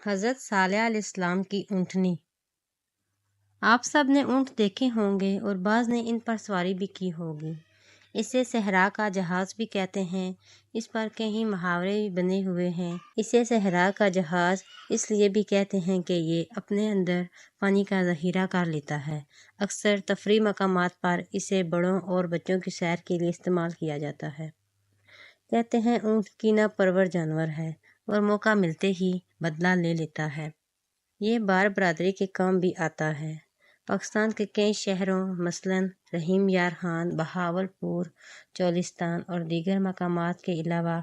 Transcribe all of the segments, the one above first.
حضرت صالح علیہ السلام کی اونٹنی۔ آپ سب نے اونٹ دیکھے ہوں گے اور بعض نے ان پر سواری بھی کی ہوگی۔ اسے صحرا کا جہاز بھی کہتے ہیں۔ اس پر کئی محاورے بھی بنے ہوئے ہیں۔ اسے صحرا کا جہاز اس لیے بھی کہتے ہیں کہ یہ اپنے اندر پانی کا ذخیرہ کر لیتا ہے۔ اکثر تفریحی مقامات پر اسے بڑوں اور بچوں کی سیر کے لیے استعمال کیا جاتا ہے۔ کہتے ہیں اونٹ کینہ پرور جانور ہے اور موقع ملتے ہی بدلہ لے لیتا ہے۔ یہ بار برادری کے کام بھی آتا ہے۔ پاکستان کے کئی شہروں مثلاً رحیم یار خان، بہاولپور، چولستان اور دیگر مقامات کے علاوہ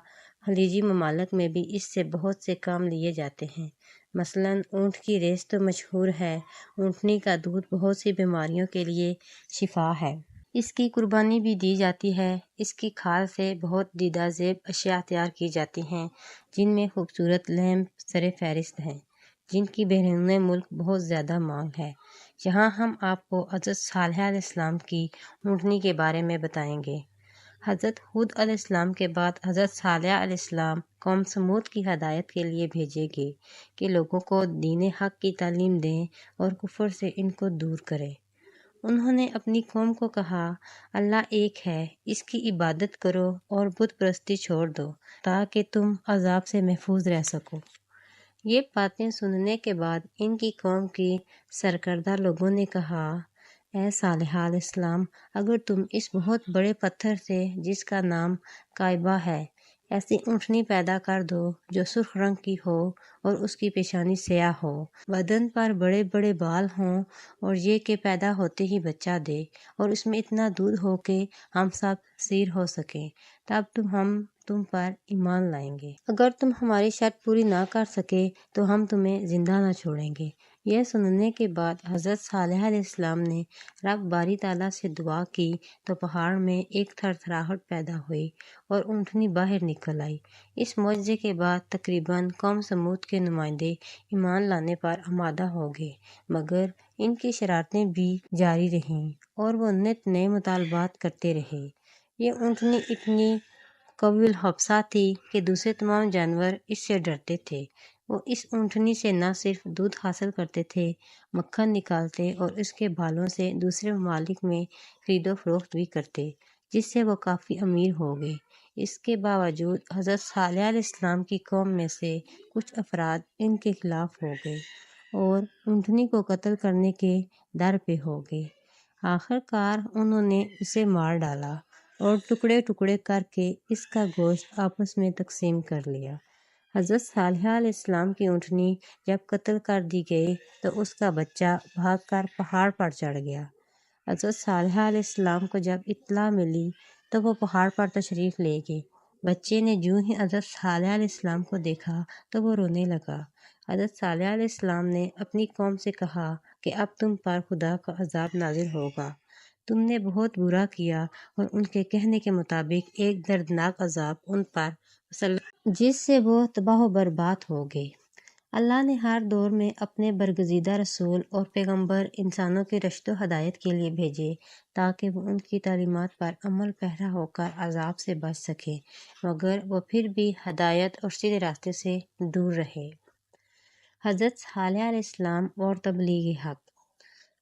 خلیجی ممالک میں بھی اس سے بہت سے کام لیے جاتے ہیں۔ مثلاً اونٹ کی ریس تو مشہور ہے۔ اونٹنی کا دودھ بہت سی بیماریوں کے لیے شفا ہے۔ اس کی قربانی بھی دی جاتی ہے۔ اس کی کھال سے بہت دیدہ زیب اشیاء تیار کی جاتی ہیں، جن میں خوبصورت لیمپ سر فہرست ہیں، جن کی بیرون ملک بہت زیادہ مانگ ہے۔ یہاں ہم آپ کو حضرت صالح علیہ السلام کی اونٹنی کے بارے میں بتائیں گے۔ حضرت ہود علیہ السلام کے بعد حضرت صالح علیہ السلام قوم سمود کی ہدایت کے لیے بھیجے گئے کہ لوگوں کو دین حق کی تعلیم دیں اور کفر سے ان کو دور کریں۔ انہوں نے اپنی قوم کو کہا، اللہ ایک ہے، اس کی عبادت کرو اور بت پرستی چھوڑ دو تاکہ تم عذاب سے محفوظ رہ سکو۔ یہ باتیں سننے کے بعد ان کی قوم کی سرکردہ لوگوں نے کہا، اے صالح علیہ السلام، اگر تم اس بہت بڑے پتھر سے جس کا نام کعبہ ہے ایسی اونٹنی پیدا کر دو جو سرخ رنگ کی ہو اور اس کی پیشانی سیاہ ہو، بدن پر بڑے بڑے بال ہوں اور یہ کہ پیدا ہوتے ہی بچہ دے اور اس میں اتنا دودھ ہو کہ ہم سب سیر ہو سکیں، تب ہم تم پر ایمان لائیں گے۔ اگر تم ہماری شرط پوری نہ کر سکے تو ہم تمہیں زندہ نہ چھوڑیں گے۔ یہ سننے کے بعد حضرت صالح علیہ السلام نے رب باری تعالیٰ سے دعا کی تو پہاڑ میں ایک تھرتھراہٹ پیدا ہوئی اور اونٹنی باہر نکل آئی۔ اس معجزے کے بعد تقریباً قوم سمود کے نمائندے ایمان لانے پر آمادہ ہو گئے، مگر ان کی شرارتیں بھی جاری رہیں اور وہ نت نئے مطالبات کرتے رہے۔ یہ اونٹنی اتنی قوی الحبسہ تھی کہ دوسرے تمام جانور اس سے ڈرتے تھے۔ وہ اس اونٹنی سے نہ صرف دودھ حاصل کرتے تھے، مکھن نکالتے اور اس کے بالوں سے دوسرے ممالک میں خرید و فروخت بھی کرتے، جس سے وہ کافی امیر ہو گئے۔ اس کے باوجود حضرت صالح علیہ السلام کی قوم میں سے کچھ افراد ان کے خلاف ہو گئے اور اونٹنی کو قتل کرنے کے در پہ ہو گئے۔ آخر کار انہوں نے اسے مار ڈالا اور ٹکڑے ٹکڑے کر کے اس کا گوشت آپس میں تقسیم کر لیا۔ حضرت صالح علیہ السلام کی اونٹنی جب قتل کر دی گئی تو اس کا بچہ بھاگ کر پہاڑ پر چڑھ گیا۔ حضرت صالح علیہ السلام کو جب اطلاع ملی تو وہ پہاڑ پر تشریف لے گئے۔ بچے نے جوں ہی حضرت صالح علیہ السلام کو دیکھا تو وہ رونے لگا۔ حضرت صالح علیہ السلام نے اپنی قوم سے کہا کہ اب تم پر خدا کا عذاب نازل ہوگا۔ تم نے بہت برا کیا اور ان کے کہنے کے مطابق ایک دردناک عذاب ان پر مسلط جس سے وہ تباہ و برباد ہو گئے۔ اللہ نے ہر دور میں اپنے برگزیدہ رسول اور پیغمبر انسانوں کی رشد و ہدایت کے لیے بھیجے تاکہ وہ ان کی تعلیمات پر عمل پیرا ہو کر عذاب سے بچ سکیں، مگر وہ پھر بھی ہدایت اور سیدھے راستے سے دور رہے۔ حضرت صالح علیہ السلام اور تبلیغ حق۔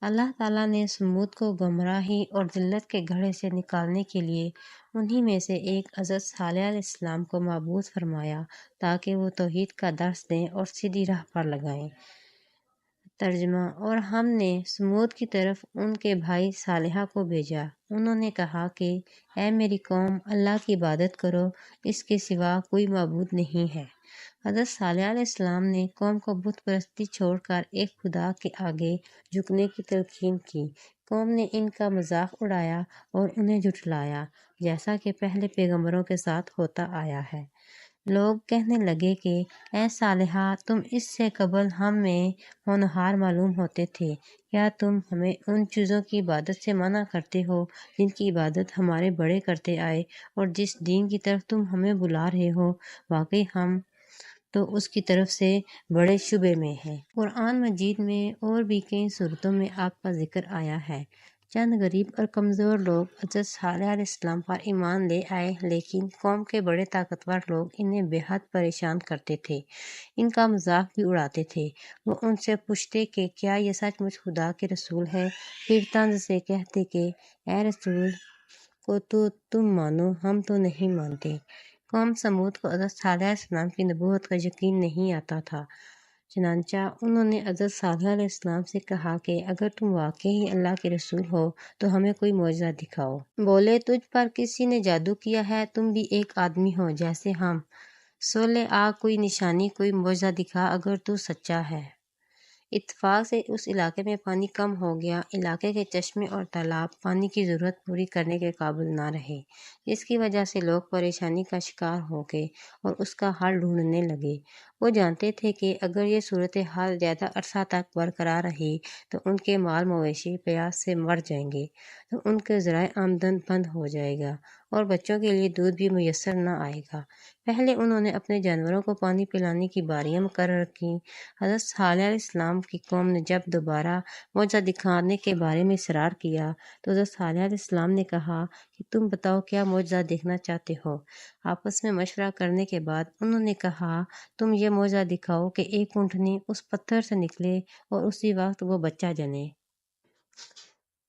اللہ تعالیٰ نے سمود کو گمراہی اور ذلت کے گڑھے سے نکالنے کے لیے انہی میں سے ایک حضرت صالح علیہ السلام کو مبعوث فرمایا تاکہ وہ توحید کا درس دیں اور سیدھی راہ پر لگائیں۔ ترجمہ: اور ہم نے سمود کی طرف ان کے بھائی صالحہ کو بھیجا۔ انہوں نے کہا کہ اے میری قوم، اللہ کی عبادت کرو، اس کے سوا کوئی معبود نہیں ہے۔ حضرت صالح علیہ السلام نے قوم کو بت پرستی چھوڑ کر ایک خدا کے آگے جھکنے کی تلقین کی۔ قوم نے ان کا مذاق اڑایا اور انہیں جھٹلایا، جیسا کہ پہلے پیغمبروں کے ساتھ ہوتا آیا ہے۔ لوگ کہنے لگے کہ اے صالحہ، تم اس سے قبل ہم میں ہونہار معلوم ہوتے تھے، کیا تم ہمیں ان چیزوں کی عبادت سے منع کرتے ہو جن کی عبادت ہمارے بڑے کرتے آئے اور جس دین کی طرف تم ہمیں بلا رہے ہو، واقعی ہم تو اس کی طرف سے بڑے شبے میں ہیں۔ قرآن مجید میں اور بھی کئی صورتوں میں آپ کا ذکر آیا ہے، چند غریب اور کمزور لوگ حضرت صالح علیہ السلام پر ایمان لے آئے، لیکن قوم کے بڑے طاقتور لوگ انہیں بے حد پریشان کرتے تھے، ان کا مذاق بھی اڑاتے تھے۔ وہ ان سے پوچھتے کہ کیا یہ سچ مچ خدا کے رسول ہے، پھر طنز سے کہتے کہ اے رسول کو تو تم مانو، ہم تو نہیں مانتے۔ قوم سمود کو حضرت صالح علیہ السلام کی نبوت کا یقین نہیں آتا تھا، چنانچہ انہوں نے حضرت صالح علیہ السلام سے کہا کہ اگر تم واقعی اللہ کے رسول ہو تو ہمیں کوئی معجزہ دکھاؤ۔ بولے تجھ پر کسی نے جادو کیا ہے، تم بھی ایک آدمی ہو جیسے ہم، سو لے آ کوئی نشانی، کوئی معجزہ دکھا اگر تو سچا ہے۔ اتفاق سے اس علاقے میں پانی کم ہو گیا، علاقے کے چشمے اور تالاب پانی کی ضرورت پوری کرنے کے قابل نہ رہے، جس کی وجہ سے لوگ پریشانی کا شکار ہو گئے اور اس کا حل ڈھونڈنے لگے۔ وہ جانتے تھے کہ اگر یہ صورتحال زیادہ عرصہ تک برقرار رہی تو ان کے مال مویشی پیاس سے مر جائیں گے، تو ان کے ذرائع آمدن بند ہو جائے گا اور بچوں کے لیے دودھ بھی میسر نہ آئے گا۔ پہلے انہوں نے اپنے جانوروں کو پانی پلانے کی باریاں مقرر کیں۔ حضرت صالح علیہ السلام کی قوم نے جب دوبارہ معجزہ دکھانے کے بارے میں اصرار کیا تو حضرت صالح علیہ السلام نے کہا کہ تم بتاؤ کیا معجزہ دیکھنا چاہتے ہو۔ آپس میں مشورہ کرنے کے بعد انہوں نے کہا تم یہ معجزہ دکھاؤ کہ ایک اونٹنی اس پتھر سے نکلے اور اسی وقت وہ بچہ جنے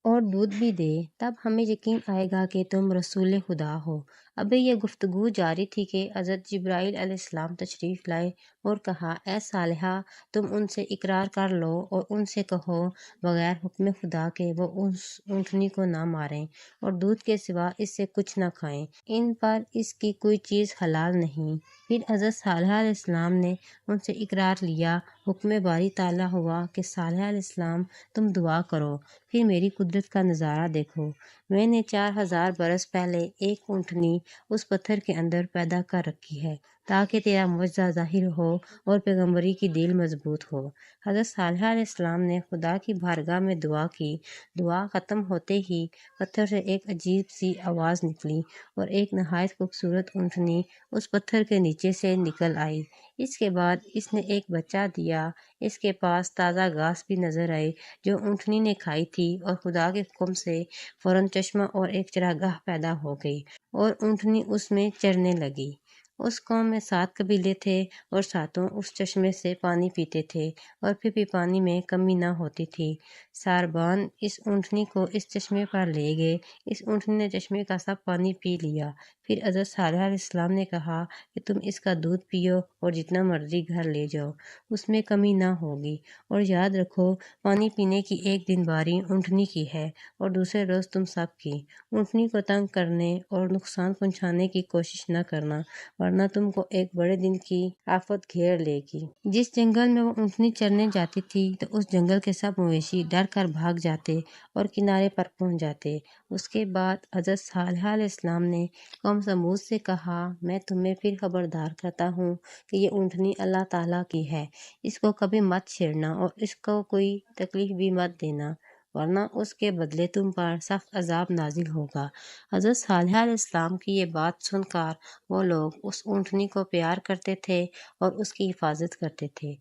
اور دودھ بھی دے، تب ہمیں یقین آئے گا کہ تم رسول خدا ہو۔ ابھی یہ گفتگو جاری تھی کہ حضرت جبرائیل علیہ السلام تشریف لائے اور کہا اے صالحہ، تم ان سے اقرار کر لو اور ان سے کہو بغیر حکم خدا کے وہ اس اونٹنی کو نہ ماریں اور دودھ کے سوا اس سے کچھ نہ کھائیں، ان پر اس کی کوئی چیز حلال نہیں۔ پھر حضرت صالح علیہ السلام نے ان سے اقرار لیا۔ حکم باری تعالیٰ ہوا کہ صالح علیہ السلام تم دعا کرو، پھر میری قدرت کا نظارہ دیکھو۔ میں نے 4000 برس پہلے ایک اونٹنی اس پتھر کے اندر پیدا کر رکھی ہے تاکہ تیرا معجزہ ظاہر ہو اور پیغمبری کی دل مضبوط ہو۔ حضرت صالح علیہ السلام نے خدا کی بارگاہ میں دعا کی۔ دعا ختم ہوتے ہی پتھر سے ایک عجیب سی آواز نکلی اور ایک نہایت خوبصورت اونٹنی اس پتھر کے نیچے سے نکل آئی۔ اس کے بعد اس نے ایک بچہ دیا۔ اس کے پاس تازہ گھاس بھی نظر آئی جو اونٹنی نے کھائی تھی، اور خدا کے حکم سے فوراً چشمہ اور ایک چراگاہ پیدا ہو گئی اور اونٹنی اس میں چرنے لگی۔ اس قوم میں 7 قبیلے تھے اور ساتوں اس چشمے سے پانی پیتے تھے اور پھر بھی پانی میں کمی نہ ہوتی تھی۔ ساربان اس اونٹنی کو اس چشمے پر لے گئے۔ اس اونٹنی نے چشمے کا سب پانی پی لیا۔ پھر حضرت صالح علیہ السلام نے کہا کہ تم اس کا دودھ پیو اور جتنا مرضی گھر لے جاؤ، اس میں کمی نہ ہوگی، اور یاد رکھو پانی پینے کی ایک دن باری اونٹنی کی ہے اور دوسرے روز تم سب کی۔ اونٹنی کو تنگ کرنے اور نقصان پہنچانے کی کوشش نہ کرنا، ورنہ تم کو ایک بڑے دن کی آفت گھیر لے گی۔ جس جنگل میں وہ اونٹنی چرنے جاتی تھی تو اس جنگل کے سب مویشی ڈر کر بھاگ جاتے اور کنارے پر پہنچ جاتے۔ اس کے بعد حضرت صالح علیہ السلام نے قوم سمود سے کہا میں تمہیں پھر خبردار کرتا ہوں کہ یہ اونٹنی اللہ تعالیٰ کی ہے، اس کو کبھی مت چھیڑنا اور اس کو کوئی تکلیف بھی مت دینا، ورنہ اس کے بدلے تم پر سخت عذاب نازل ہوگا۔ حضرت صالح علیہ السلام کی یہ بات سن کر وہ لوگ اس اونٹنی کو پیار کرتے تھے اور اس کی حفاظت کرتے تھے،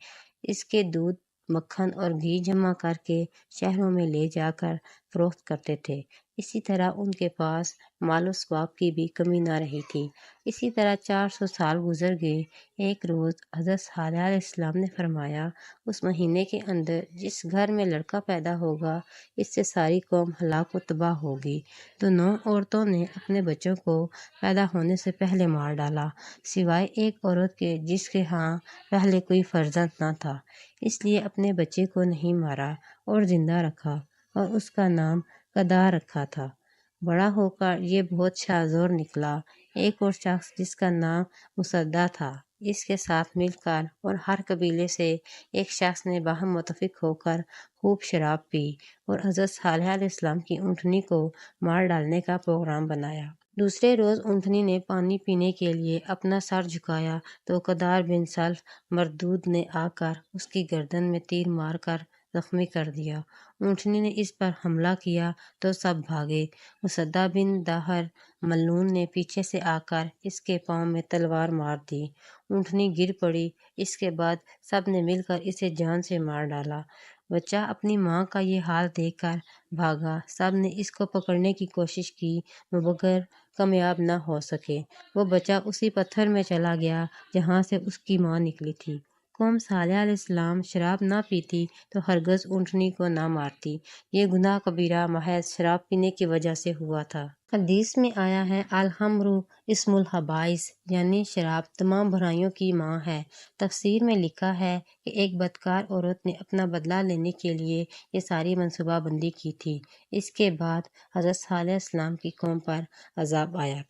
اس کے دودھ، مکھن اور گھی جمع کر کے شہروں میں لے جا کر فروخت کرتے تھے۔ اسی طرح ان کے پاس مال و ثواب کی بھی کمی نہ رہی تھی۔ اسی طرح 400 سال گزر گئے۔ ایک روز حضرت صالح علیہ السلام نے فرمایا اس مہینے کے اندر جس گھر میں لڑکا پیدا ہوگا اس سے ساری قوم ہلاک و تباہ ہوگی۔ تو 9 عورتوں نے اپنے بچوں کو پیدا ہونے سے پہلے مار ڈالا، سوائے ایک عورت کے جس کے ہاں پہلے کوئی فرزند نہ تھا، اس لیے اپنے بچے کو نہیں مارا اور زندہ رکھا اور اس کا نام قدار رکھا تھا۔ بڑا ہو کر یہ بہت شاذور نکلا۔ ایک اور شخص جس کا نام مصدع تھا، اس کے ساتھ مل کر اور ہر قبیلے سے ایک شخص نے باہم متفق ہو کر خوب شراب پی اور حضرت صالح علیہ السلام کی اونٹنی کو مار ڈالنے کا پروگرام بنایا۔ دوسرے روز اونٹنی نے پانی پینے کے لیے اپنا سر جھکایا تو قدار بن سلف مردود نے آ کر اس کی گردن میں تیر مار کر زخمی کر دیا۔ اونٹنی نے اس پر حملہ کیا تو سب بھاگے۔ مصدع بن دہر ملعون نے پیچھے سے آ کر اس کے پاؤں میں تلوار مار دی۔ اونٹنی گر پڑی۔ اس کے بعد سب نے مل کر اسے جان سے مار ڈالا۔ بچہ اپنی ماں کا یہ حال دیکھ کر بھاگا۔ سب نے اس کو پکڑنے کی کوشش کی مگر کامیاب نہ ہو سکے۔ وہ بچہ اسی پتھر میں چلا گیا جہاں سے اس کی ماں نکلی تھی۔ قوم صالح علیہ السلام شراب نہ پیتی تو ہرگز اونٹنی کو نہ مارتی۔ یہ گناہ کبیرہ محض شراب پینے کی وجہ سے ہوا تھا۔ حدیث میں آیا ہے الخمر اسم الخبائث، یعنی شراب تمام برائیوں کی ماں ہے۔ تفسیر میں لکھا ہے کہ ایک بدکار عورت نے اپنا بدلہ لینے کے لیے یہ ساری منصوبہ بندی کی تھی۔ اس کے بعد حضرت صالح علیہ السلام کی قوم پر عذاب آیا تھا۔